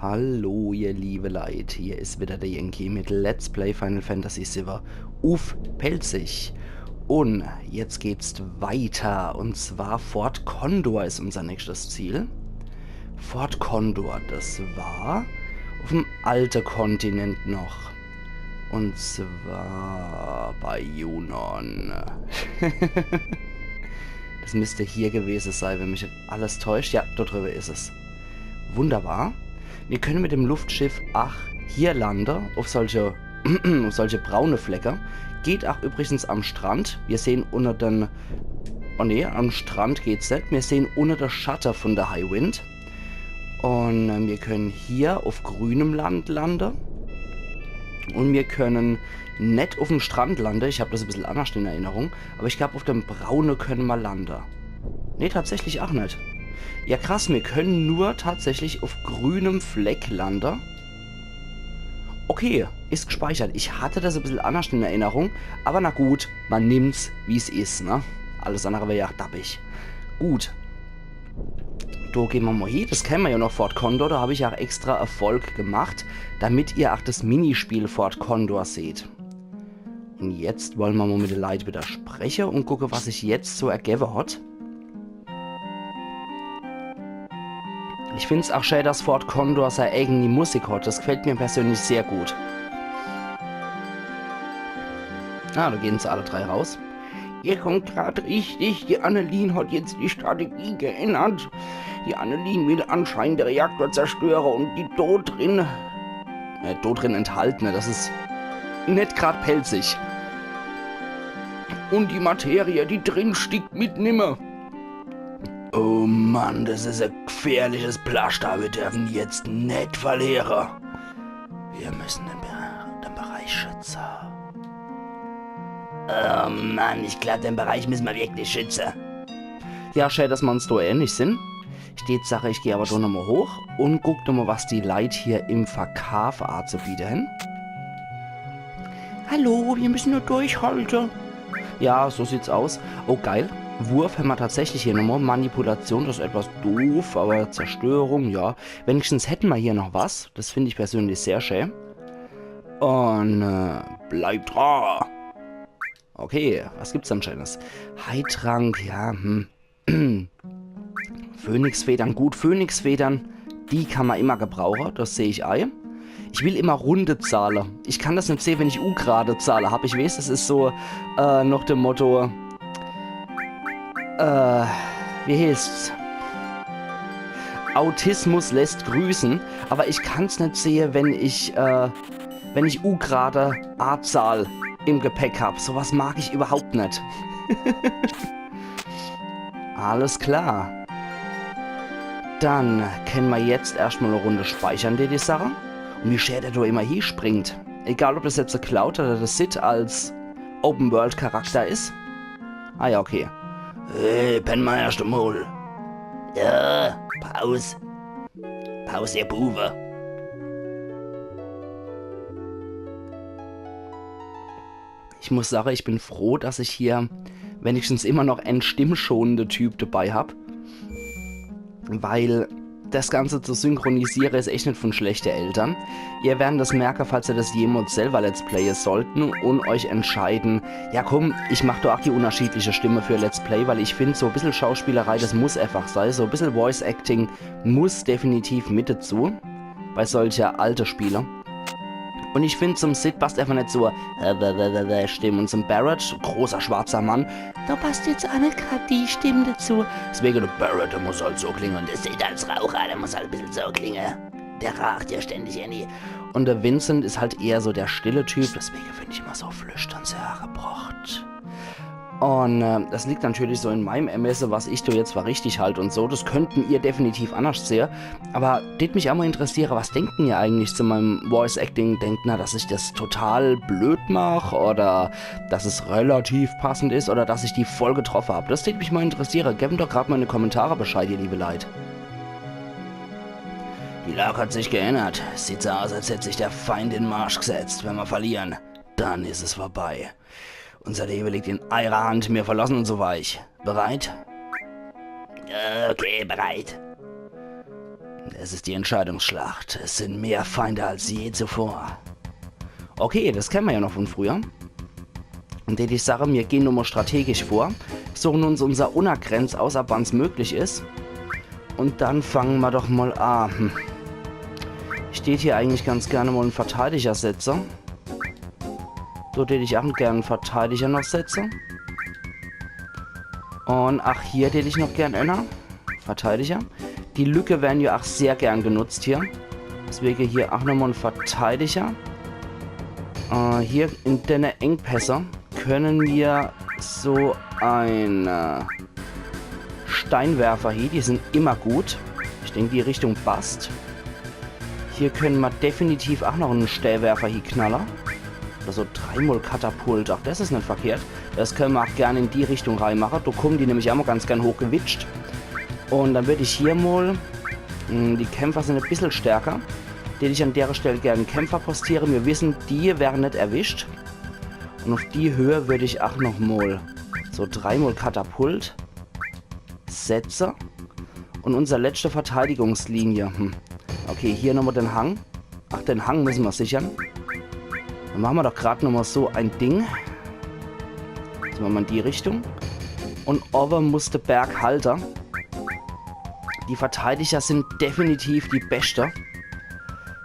Hallo ihr liebe Leute, hier ist wieder der Yankee mit Let's Play Final Fantasy VII auf Pelzig. Und jetzt geht's weiter, und zwar Fort Condor ist unser nächstes Ziel. Fort Condor, das war auf dem alten Kontinent noch. Und zwar bei Junon. Das müsste hier gewesen sein, wenn mich alles täuscht. Ja, dort drüber ist es. Wunderbar. Wir können mit dem Luftschiff hier landen, auf solche braune Flecke. Geht auch übrigens am Strand. Wir sehen unter den... Oh ne, am Strand geht's nicht. Wir sehen unter der Shutter von der High Wind. Und wir können hier auf grünem Land landen. Und wir können nicht auf dem Strand landen. Ich habe das ein bisschen anders in Erinnerung. Aber ich glaube, auf dem Braune können wir landen. Ne, tatsächlich auch nicht. Ja krass, wir können nur tatsächlich auf grünem Fleck landen. Okay, ist gespeichert. Ich hatte das ein bisschen anders in Erinnerung. Aber na gut, man nimmt's, wie es ist, ne? Alles andere wäre ja dappig. Gut. Da gehen wir mal hin. Das kennen wir ja noch, Fort Condor. Da habe ich auch extra Erfolg gemacht, damit ihr auch das Minispiel Fort Condor seht. Und jetzt wollen wir mal mit den Leuten wieder sprechen und gucken, was sich jetzt so ergeben hat. Ich finde es auch schön, dass Fort Condor seine eigene Musik hat. Das gefällt mir persönlich sehr gut. Ah, da gehen sie alle drei raus. Ihr kommt gerade richtig. Die Annelien hat jetzt die Strategie geändert. Die Annelien will anscheinend den Reaktor zerstören und die dort drin enthaltene. Das ist nicht gerade pelzig. Und die Materie, die drin steckt, mitnehmen. Oh Mann, das ist ein gefährliches Plaster. Wir dürfen jetzt nicht verlieren. Wir müssen den Bereich schützen. Oh Mann, ich glaube, den Bereich müssen wir wirklich schützen. Ja, schön, dass wir uns da ähnlich sind. Ich gehe aber da nochmal hoch und guck nochmal, was die Leute hier im Verkauf anzubieten haben. Hallo, wir müssen nur durchhalten. Ja, so sieht's aus. Oh, geil. Wurf haben wir tatsächlich hier nochmal. Manipulation, das ist etwas doof, aber Zerstörung, ja. Wenigstens hätten wir hier noch was. Das finde ich persönlich sehr schön. Und bleibt dran. Okay, was gibt's denn Schönes? Heiltrank, ja, Phönixfedern, gut, Phönixfedern, die kann man immer gebrauchen, das sehe ich ein. Ich will immer runde Zahlen. Ich kann das nicht sehen, wenn ich U-gerade Zahlen habe. Ich weiß, das ist so noch dem Motto... wie heißt's? Autismus lässt grüßen, aber ich kann es nicht sehen, wenn ich U-gerade A-Zahl im Gepäck habe. Sowas mag ich überhaupt nicht. Alles klar. Dann können wir jetzt erstmal eine Runde speichern, die Sache. Und wie schön der da immer hier springt. Egal, ob das jetzt der Cloud oder der Sid als Open-World-Charakter ist. Ah ja, okay. Hey, penn mal erst einmal. Ja, Pause. Pause, ihr Bube. Ich muss sagen, ich bin froh, dass ich hier wenigstens immer noch einen stimmschonenden Typ dabei habe. Weil das Ganze zu synchronisieren ist echt nicht von schlechten Eltern. Ihr werdet das merken, falls ihr das jemals selber Let's Playen sollten und euch entscheiden, ja komm, ich mache doch auch die unterschiedliche Stimme für Let's Play, weil ich finde, so ein bisschen Schauspielerei, das muss einfach sein. So ein bisschen Voice Acting muss definitiv mit dazu, bei solcher alten Spielen. Und ich finde, zum Sid passt einfach nicht so Stimme. Und zum Barrett, großer schwarzer Mann, da passt jetzt auch nicht gerade die Stimme dazu. Deswegen der Barrett, der muss halt so klingen. Und der Sid als Raucher, der muss halt ein bisschen so klingen. Der raucht ja ständig nie. Und der Vincent ist halt eher so der stille Typ. Deswegen finde ich immer so flüstern sehr hergebracht. Und das liegt natürlich so in meinem Ermessen, was ich da jetzt für richtig halte und so. Das könnten ihr definitiv anders sehen. Aber das mich auch mal interessieren, was denkt ihr eigentlich zu meinem Voice Acting? Denkt ihr, dass ich das total blöd mache? Oder dass es relativ passend ist? Oder dass ich die voll getroffen habe? Das würde mich mal interessieren. Gebt doch gerade mal in die Kommentare Bescheid, ihr liebe Leute. Die Lage hat sich geändert. Sieht so aus, als hätte sich der Feind in den Marsch gesetzt. Wenn wir verlieren, dann ist es vorbei. Unser Leben liegt in eurer Hand, wir verlassen uns so weich. Bereit? Okay, bereit. Es ist die Entscheidungsschlacht. Es sind mehr Feinde als je zuvor. Okay, das kennen wir ja noch von früher. Und die Sache, wir gehen nur mal strategisch vor, suchen uns unser Unergrenz aus, ab wann es möglich ist. Und dann fangen wir doch mal an. Steht hier eigentlich ganz gerne mal ein Verteidiger-Setzer. So hätte ich auch gerne einen Verteidiger noch setzen. Und ach, hier hätte ich noch gern einer. Verteidiger. Die Lücke werden ja auch sehr gern genutzt hier. Deswegen hier auch nochmal ein Verteidiger. Hier in den Engpässe können wir so ein Steinwerfer hier. Die sind immer gut. Ich denke, die Richtung passt. Hier können wir definitiv auch noch einen Stählwerfer hier knallen. Oder so 3-mal Katapult. Ach, das ist nicht verkehrt. Das können wir auch gerne in die Richtung reinmachen. Da kommen die nämlich auch mal ganz gern hochgewitscht. Und dann würde ich hier mal... Die Kämpfer sind ein bisschen stärker. Den ich an der Stelle gerne einen Kämpfer postiere. Wir wissen, die werden nicht erwischt. Und auf die Höhe würde ich auch noch mal so 3-mal Katapult setzen. Und unsere letzte Verteidigungslinie. Okay, hier nochmal den Hang. Ach, den Hang müssen wir sichern. Dann machen wir doch gerade nochmal so ein Ding. Jetzt machen wir in die Richtung. Und oben muss der Berg halten. Die Verteidiger sind definitiv die Beste.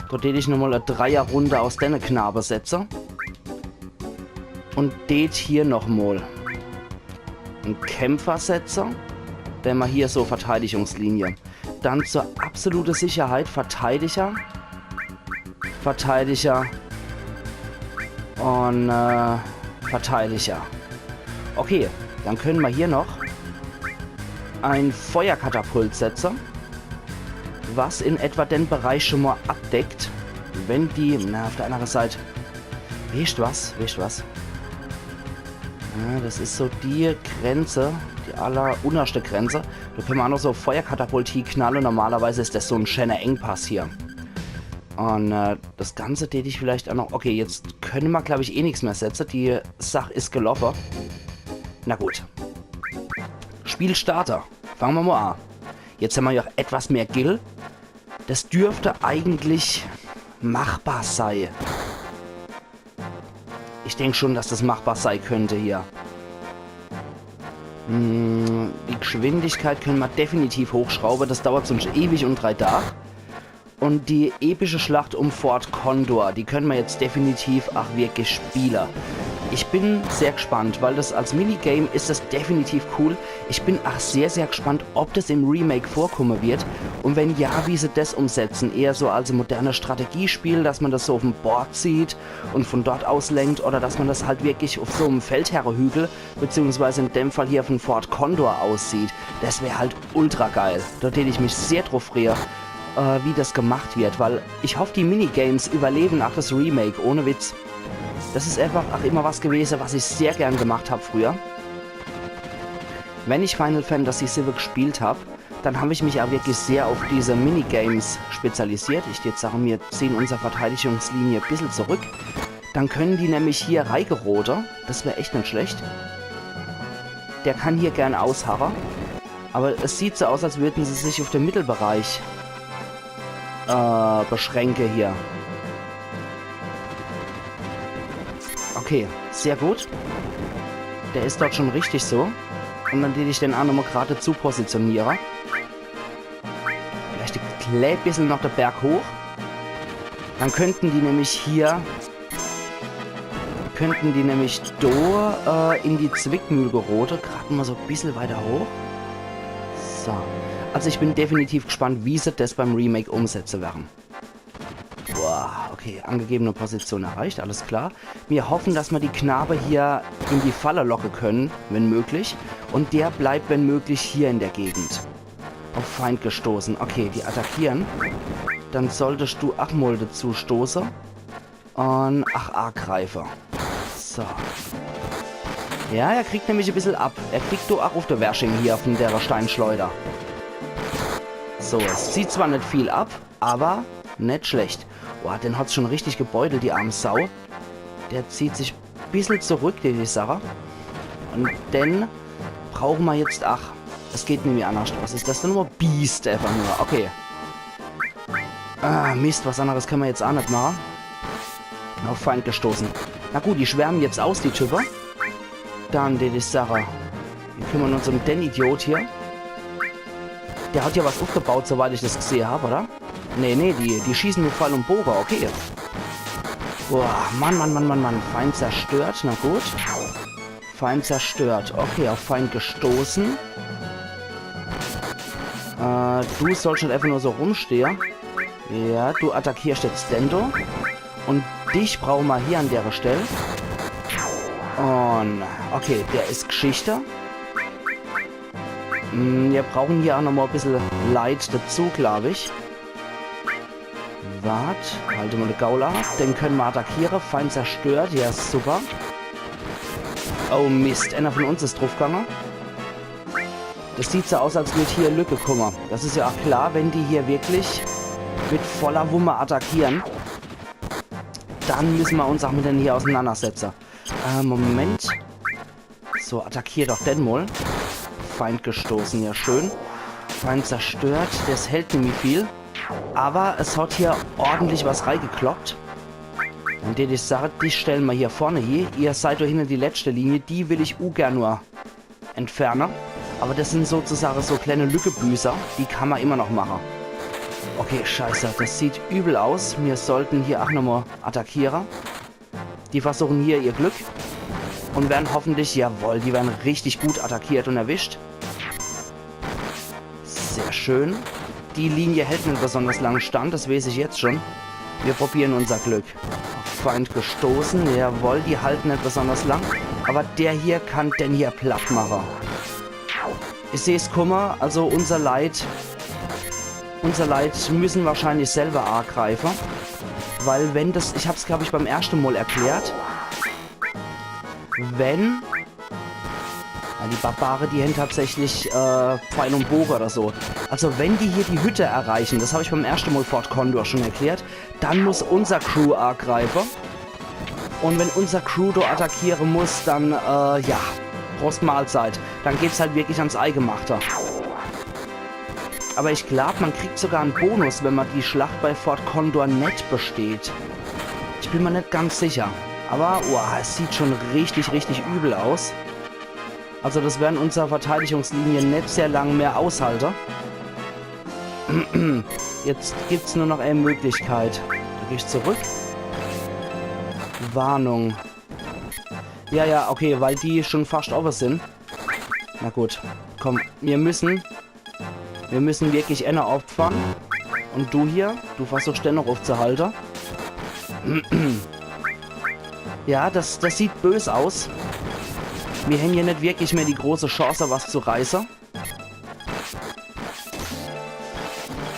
Dort hätte ich nochmal eine Dreierrunde aus den Knabe setze. Und det hier nochmal einen Kämpfer setze. Dann mal hier so Verteidigungslinie. Dann zur absoluten Sicherheit Verteidiger. Verteidiger. Und Verteidiger. Okay, dann können wir hier noch ein Feuerkatapult setzen, was in etwa den Bereich schon mal abdeckt, wenn die, auf der anderen Seite, weißt du was? Ja, das ist so die Grenze, die allerunterste Grenze. Da können wir auch noch so Feuerkatapult hier knallen. Normalerweise ist das so ein schöner Engpass hier. Und das Ganze täte ich vielleicht auch noch... Okay, jetzt können wir, glaube ich, eh nichts mehr setzen. Die Sache ist gelaufen. Na gut. Spielstarter. Fangen wir mal an. Jetzt haben wir ja auch etwas mehr Gil. Das dürfte eigentlich machbar sein. Ich denke schon, dass das machbar sein könnte hier. Die Geschwindigkeit können wir definitiv hochschrauben. Das dauert sonst ewig und 3 Tage. Und die epische Schlacht um Fort Condor, die können wir jetzt definitiv auch wirklich spielen. Ich bin sehr gespannt, weil das als Minigame ist das definitiv cool. Ich bin auch sehr, sehr gespannt, ob das im Remake vorkommen wird. Und wenn ja, wie sie das umsetzen. Eher so als ein modernes Strategiespiel, dass man das so auf dem Board sieht und von dort aus lenkt. Oder dass man das halt wirklich auf so einem Feldherrehügel, beziehungsweise in dem Fall hier von Fort Condor aussieht. Das wäre halt ultra geil. Dort hätte ich mich sehr drauf freuen, wie das gemacht wird. Weil ich hoffe, die Minigames überleben auch das Remake, ohne Witz. Das ist einfach auch immer was gewesen, was ich sehr gern gemacht habe früher. Wenn ich Final Fantasy VII gespielt habe, dann habe ich mich auch wirklich sehr auf diese Minigames spezialisiert. Ich jetzt sage, wir ziehen unsere Verteidigungslinie ein bisschen zurück. Dann können die nämlich hier Reigerote, das wäre echt nicht schlecht. Der kann hier gern ausharren. Aber es sieht so aus, als würden sie sich auf den Mittelbereich beschränken hier. Okay, sehr gut. Der ist dort schon richtig so. Und dann hätte ich den auch nochmal gerade zu positionieren. Vielleicht ein klein bisschen noch den Berg hoch. Dann könnten die nämlich hier... da in die Zwickmühle gerote. Gerade mal so ein bisschen weiter hoch. So. Also ich bin definitiv gespannt, wie sie das beim Remake umsetzen werden. Boah, okay, angegebene Position erreicht, alles klar. Wir hoffen, dass wir die Knabe hier in die Falle locken können, wenn möglich. Und der bleibt, wenn möglich, hier in der Gegend. Auf Feind gestoßen. Okay, die attackieren. Dann solltest du Achmol dazu stoßen. Und A-Greifer. So. Ja, er kriegt nämlich ein bisschen ab. Er kriegt du auch auf der Wersching hier von der Steinschleuder. So, es zieht zwar nicht viel ab, aber nicht schlecht. Boah, den hat's schon richtig gebeutelt, die arme Sau. Der zieht sich ein bisschen zurück, die Sache. Und dann brauchen wir jetzt... Ach, es geht nämlich anders. Was ist das denn nur? Biest einfach nur. Okay. Ah, Mist, was anderes können wir jetzt auch nicht machen. Auf Feind gestoßen. Na gut, die schwärmen jetzt aus, die Typen. Dann die Sache. Wir kümmern uns um den Idiot hier. Der hat ja was aufgebaut, soweit ich das gesehen habe, oder? Nee, die schießen mit Pfeil und Bogen, okay. Boah, Mann. Feind zerstört, na gut. Feind zerstört. Okay, auf Feind gestoßen. Du sollst nicht einfach nur so rumstehen. Ja, du attackierst jetzt Dendo. Und dich brauchen wir hier an der Stelle. Und, okay, der ist Geschichte. Wir brauchen hier auch noch mal ein bisschen Light dazu, glaube ich. Wart, halte mal eine Gaula. Den können wir attackieren. Feind zerstört. Ja, super. Oh Mist, einer von uns ist draufgegangen. Das sieht so aus, als würde hier Lücke kommen. Das ist ja auch klar, wenn die hier wirklich mit voller Wumme attackieren. Dann müssen wir uns auch mit denen hier auseinandersetzen. Moment. So, attackier doch den mal. Feind gestoßen, ja schön. Feind zerstört. Das hält nämlich viel. Aber es hat hier ordentlich was reingekloppt. Und die Sache, die stellen wir hier vorne hier. Ihr seid doch hinter die letzte Linie. Die will ich gern nur entfernen. Aber das sind sozusagen so kleine Lückebüßer. Die kann man immer noch machen. Okay, scheiße. Das sieht übel aus. Wir sollten hier auch nochmal attackieren. Die versuchen hier ihr Glück. Und werden hoffentlich, jawohl, die werden richtig gut attackiert und erwischt. Sehr schön. Die Linie hält nicht besonders lange stand. Das weiß ich jetzt schon. Wir probieren unser Glück. Auf Feind gestoßen. Jawohl, die halten nicht besonders lang. Aber der hier kann den hier platt machen. Ich sehe es, Kummer. Also unser Leid müssen wahrscheinlich selber angreifen. Weil wenn das, ich habe es glaube ich beim ersten Mal erklärt, wenn die Barbare, die haben tatsächlich Pfeil und Bogen oder so. Also wenn die hier die Hütte erreichen, das habe ich beim ersten Mal Fort Condor schon erklärt, dann muss unser Crew angreifen. Und wenn unser Crew da attackieren muss, dann, ja, Prost Mahlzeit. Dann geht's halt wirklich ans Eingemachte. Aber ich glaube, man kriegt sogar einen Bonus, wenn man die Schlacht bei Fort Condor nicht besteht. Ich bin mir nicht ganz sicher. Aber, wow, es sieht schon richtig übel aus. Also das werden unsere Verteidigungslinien nicht sehr lange mehr aushalten. Jetzt gibt es nur noch eine Möglichkeit. Da gehe ich zurück. Warnung. Ja, okay, weil die schon fast over sind. Na gut, komm, wir müssen wirklich einer opfern. Und du hier, du versuchst dennoch aufzuhalten. Ja, das sieht böse aus. Wir haben hier nicht wirklich mehr die große Chance, was zu reißen.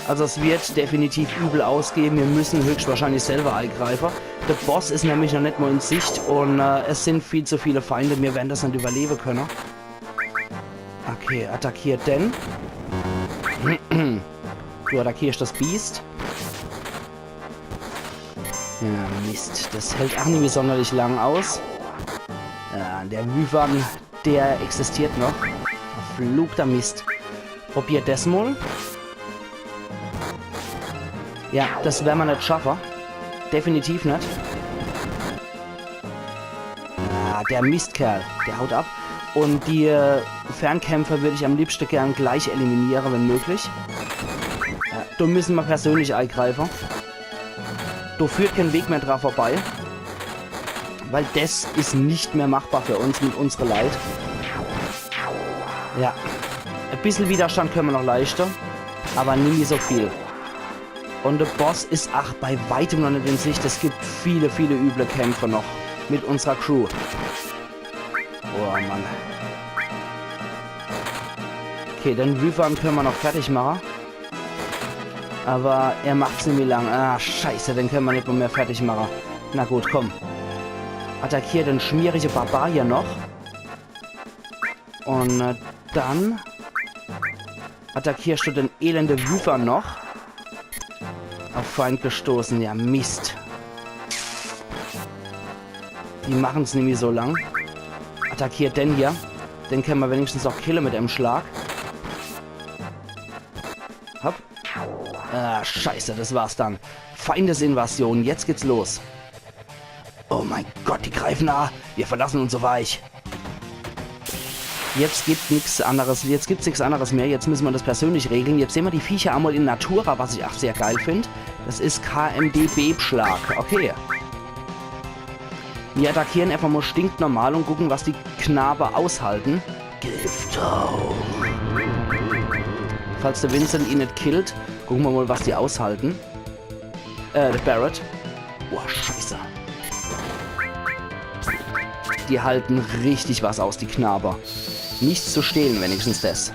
Also es wird definitiv übel ausgehen. Wir müssen höchstwahrscheinlich selber eingreifen. Der Boss ist nämlich noch nicht mal in Sicht und es sind viel zu viele Feinde. Wir werden das nicht überleben können. Okay, attackiert den. Du attackierst das Biest. Ja, Mist. Das hält auch nicht mehr sonderlich lang aus. Ja, der Wyvern, der existiert noch. Verfluchter Mist. Probiert das mal. Ja, das werden wir nicht schaffen. Definitiv nicht. Ja, der Mistkerl, der haut ab. Und die Fernkämpfer würde ich am liebsten gern gleich eliminieren, wenn möglich. Ja, da müssen wir persönlich eingreifen. Da führt kein Weg mehr dran vorbei. Weil das ist nicht mehr machbar für uns mit unserer Leid. Ja. Ein bisschen Widerstand können wir noch leichter. Aber nie so viel. Und der Boss ist bei weitem noch nicht in Sicht. Es gibt viele üble Kämpfe noch. Mit unserer Crew. Oh Mann. Okay, den Wyvern können wir noch fertig machen. Aber er macht ziemlich lang. Ah, scheiße, den können wir nicht mehr fertig machen. Na gut, komm. Attackiert den schmierige Barbar hier noch. Und dann attackierst du den elende Wyvern noch. Auf Feind gestoßen. Ja, Mist. Die machen es nämlich so lang. Attackiert den hier. Den können wir wenigstens auch killen mit einem Schlag. Hopp. Ah, scheiße, das war's dann. Feindesinvasion, jetzt geht's los. Oh mein Gott, die greifen nah. Wir verlassen uns so weich. Jetzt gibt's nichts anderes mehr. Jetzt müssen wir das persönlich regeln. Jetzt sehen wir die Viecher einmal in Natura, was ich auch sehr geil finde. Das ist KMD-Bebschlag. Okay. Wir attackieren einfach mal stinknormal und gucken, was die Knabe aushalten. Gifthauch. Falls der Vincent ihn nicht killt, gucken wir mal, was die aushalten. Der Barret. Boah, scheiße. Die halten richtig was aus, die Knaber. Nichts zu stehlen, wenigstens das.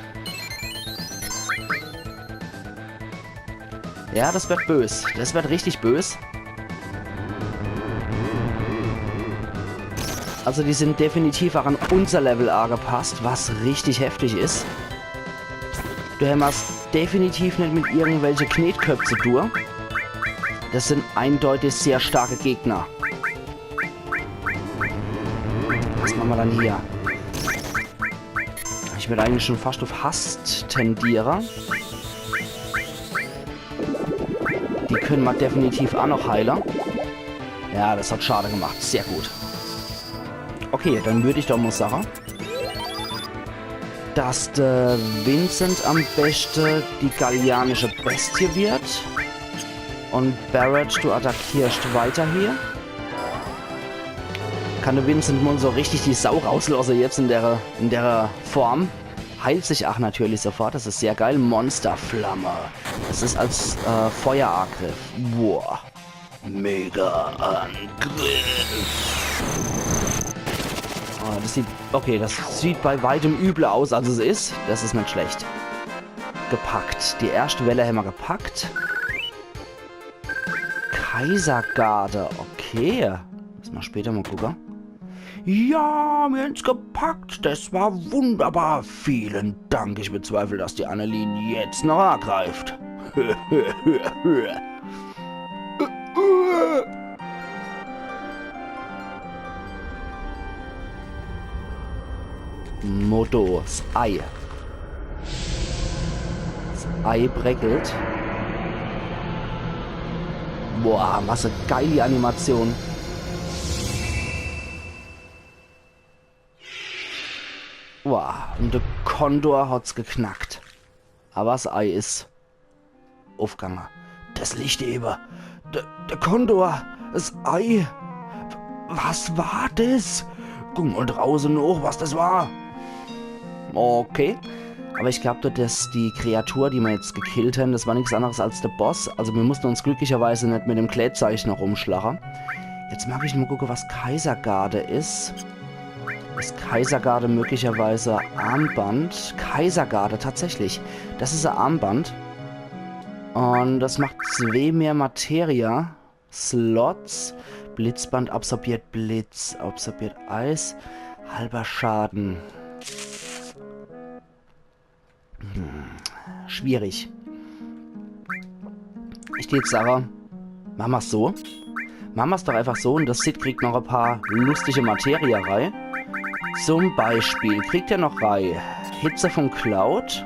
Ja, das wird bös. Das wird richtig bös. Also die sind definitiv auch an unser Level angepasst, was richtig heftig ist. Du hämmerst definitiv nicht mit irgendwelchen Knetköpfe durch. Das sind eindeutig sehr starke Gegner. Was machen wir dann hier? Ich würde eigentlich schon fast auf Hast tendieren. Die können wir definitiv auch noch heilen. Ja, das hat schade gemacht. Sehr gut. Okay, dann würde ich doch mal sagen, dass der Vincent am besten die gallianische Bestie wird. Und Barret, du attackierst weiter hier. Kann der Vincent mal so richtig die Sau rauslassen jetzt in der Form. Heilt sich auch natürlich sofort. Das ist sehr geil. Monsterflamme. Das ist als Feuerangriff. Boah. Mega Angriff. Oh, das sieht bei weitem übler aus, als es ist. Das ist nicht schlecht. Gepackt. Die erste Welle haben wir gepackt. Kaisergarde. Okay. Müssen wir später mal gucken. Ja, wir haben's gepackt. Das war wunderbar. Vielen Dank. Ich bezweifle, dass die Annelien jetzt noch angreift. Modo, das Ei. Das Ei breckelt. Boah, was eine geile Animation. Boah, und der Kondor hat's geknackt. Aber das Ei ist aufgegangen. Das Licht eben. Der Kondor, das Ei. Was war das? Guck mal draußen noch, was das war. Okay. Aber ich glaube, dass die Kreatur, die wir jetzt gekillt haben, das war nichts anderes als der Boss. Also wir mussten uns glücklicherweise nicht mit dem Klätzeichen noch umschlagen. Jetzt mag ich nur gucken, was Kaisergarde ist. Ist Kaisergarde möglicherweise Armband? Kaisergarde, tatsächlich. Das ist ein Armband. Und das macht 2 mehr Materia. Slots. Blitzband absorbiert Blitz. Absorbiert Eis. Halber Schaden. Schwierig. Ich gehe jetzt sagen, machen wir es so. Machen wir es doch einfach so und das Sid kriegt noch ein paar lustige Materia rein. Zum Beispiel kriegt er noch rein Hitze von Cloud.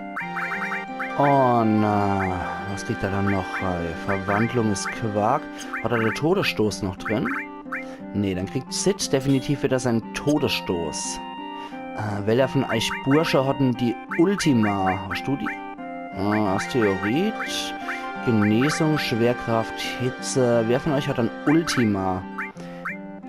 Und was kriegt er dann noch rein? Verwandlung ist Quark. Hat er den Todesstoß noch drin? Nee, dann kriegt Sid definitiv wieder seinen Todesstoß. Welcher von euch Bursche hatten die Ultima? Hast du die? Asteroid, Genesung, Schwerkraft, Hitze. Wer von euch hat dann Ultima?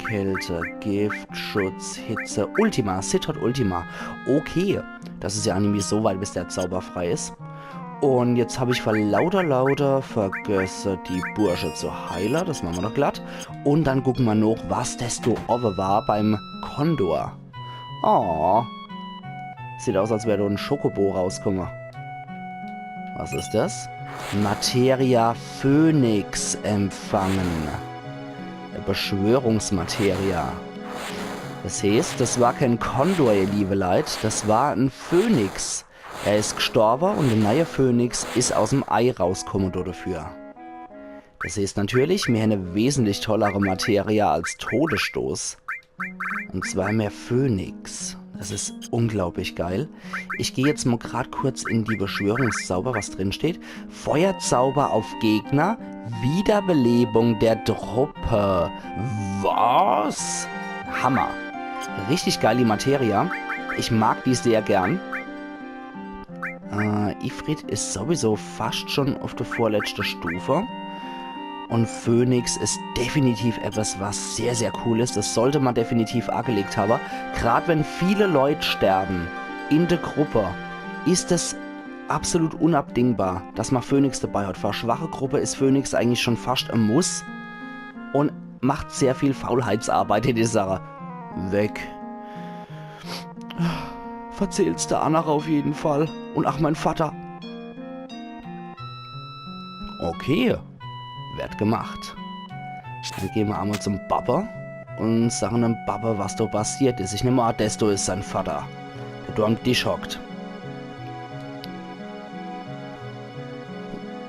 Kälte, Gift, Schutz, Hitze. Ultima. Sid hat Ultima. Okay. Das ist ja nämlich so weit, bis der Zauber frei ist. Und jetzt habe ich lauter vergessen, die Bursche zu heilen. Das machen wir noch glatt. Und dann gucken wir noch, was desto over war beim Kondor. Oh. Sieht aus, als wäre da ein Schokobo rauskommen. Was ist das? Materia Phönix empfangen. Beschwörungsmateria. Das heißt, das war kein Kondor, ihr liebe Leid. Das war ein Phönix. Er ist gestorben und der neue Phönix ist aus dem Ei rausgekommen dafür. Das heißt natürlich, wir haben eine wesentlich tollere Materia als Todesstoß. Und zwar mehr Phönix. Das ist unglaublich geil. Ich gehe jetzt mal gerade kurz in die Beschwörungszauber, was drin steht. Feuerzauber auf Gegner, Wiederbelebung der Truppe. Was? Hammer. Richtig geil die Materia. Ich mag die sehr gern. Ifrit ist sowieso fast schon auf der vorletzten Stufe. Und Phönix ist definitiv etwas, was sehr, sehr cool ist. Das sollte man definitiv angelegt haben. Gerade wenn viele Leute sterben in der Gruppe, ist es absolut unabdingbar, dass man Phönix dabei hat. Für eine schwache Gruppe ist Phönix eigentlich schon fast ein Muss und macht sehr viel Faulheitsarbeit in die Sache. Weg. Verzähl's der Anna auf jeden Fall. Und ach, mein Vater. Okay. Wird gemacht. Dann gehen wir einmal zum Papa und sagen dem Papa, was da passiert ist. Ich nehme an, Desto ist sein Vater, der da am Tisch hockt.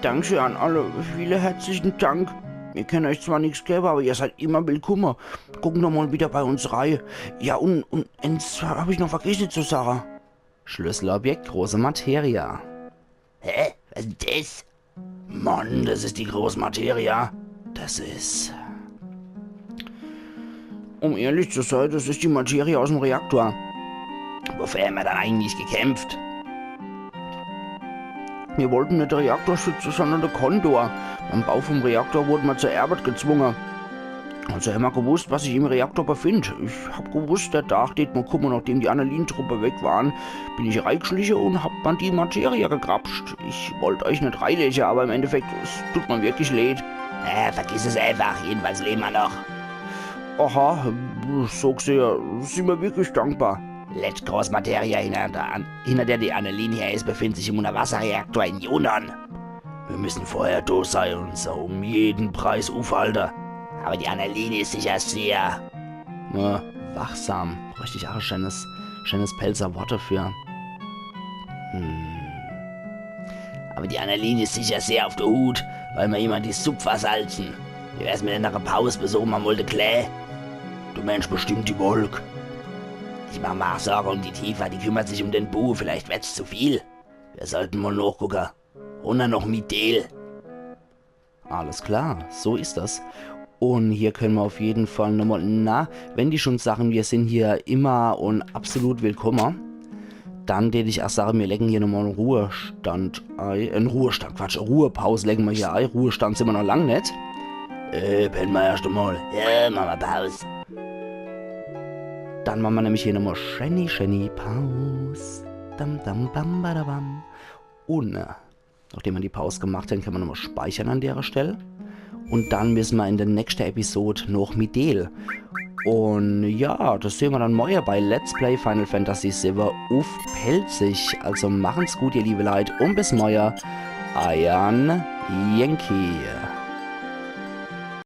Danke an alle, vielen herzlichen Dank. Wir können euch zwar nichts geben, aber ihr seid immer willkommen. Gucken doch mal wieder bei uns rein. Ja, und eins habe ich noch vergessen zu sagen. Schlüsselobjekt, große Materia. Hä? Was ist das? Mann, das ist die Großmateria. Das ist... Um ehrlich zu sein, das ist die Materie aus dem Reaktor. Wofür haben wir dann eigentlich gekämpft? Wir wollten nicht den Reaktor schützen, sondern den Kondor. Beim Bau vom Reaktor wurden wir zur Arbeit gezwungen. Also haben wir gewusst, was sich im Reaktor befindet. Ich hab gewusst, der Tag geht mal gucken, nachdem die Annelien-Truppe weg waren, bin ich reingeschlichen und hab dann die Materie gegrapscht. Ich wollte euch nicht reinlegen, aber im Endeffekt, es tut mir wirklich leid. Vergiss es einfach, jedenfalls leben wir noch. Aha, so gesehen, sind wir wirklich dankbar. Letzte Großmaterie, hinter der die Annelien her ist, befindet sich im Unterwasserreaktor in Jonan. Wir müssen vorher da sein und so um jeden Preis aufhalten. Aber die Annelien ist sicher sehr... wachsam. Bräuchte ich auch ein schönes Pelzer Worte für. Aber die Annelien ist sicher sehr auf der Hut, weil wir jemand die Suppe versalzen. Wie wär's mit einer Pause besuchen, man wollte Klee? Du Mensch, bestimmt die Wolk. Ich mach mir auch Sorge um die Tifa, die kümmert sich um den Bu, vielleicht wird's zu viel. Wir sollten mal nachgucken. Und dann noch Midel. Alles klar, so ist das. Und hier können wir auf jeden Fall nochmal, wenn die schon sagen, wir sind hier immer und absolut willkommen, dann würde ich auch sagen, wir legen hier nochmal einen Ruhepause legen wir hier ein. Ruhestand sind wir noch lang nicht. Pennen wir erst einmal. Ja, machen wir Pause. Dann machen wir nämlich hier nochmal schöne Pause. Dam, dam, bam, badabam. Und nachdem wir die Pause gemacht haben, können wir nochmal speichern an der Stelle. Und dann müssen wir in der nächsten Episode noch Midel. Und ja, das sehen wir dann morgen bei Let's Play Final Fantasy VII auf Pelzig. Also machen's gut, ihr liebe Leute. Und bis morgen. Euer Yankee.